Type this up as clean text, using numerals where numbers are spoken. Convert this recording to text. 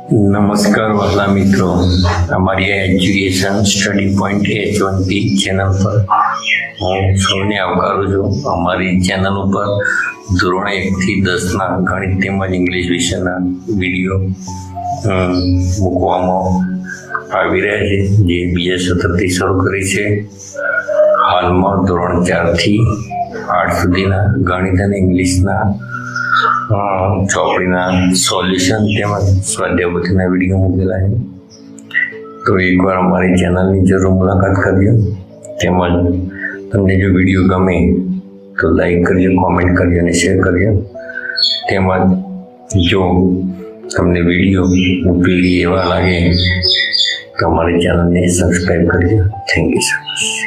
નમસ્કાર વહાલા મિત્રો, અમારી education study point H1P channel પર હું સૌને આવકારું છું. અમારી ચેનલ ઉપર ધોરણ 1 થી 10ના ગણિત તેમજ ઇંગ્લિશ વિષયના વિડીયો મૂકવામાં આવી રહ્યા છે, જે બીજા સત્રથી શરૂ કરી છે. હાલમાં ધોરણ 4 થી 8 સુધીના ગણિત અને ઇંગ્લિશના ચોપડીના સોલ્યુશન તેમજ સ્વાધ્યાયપોથીના વિડીયો મૂકેલા છે. તો એકવાર અમારી ચેનલની જરૂર મુલાકાત કરજો. તેમજ તમને જો વિડીયો ગમે તો લાઈક કરજો, કોમેન્ટ કરજો અને શેર કરજો. તેમજ જો તમને વિડીયો ઉપયોગી એવા લાગે તો અમારી ચેનલને સબસ્ક્રાઈબ કરજો. Thank you so much.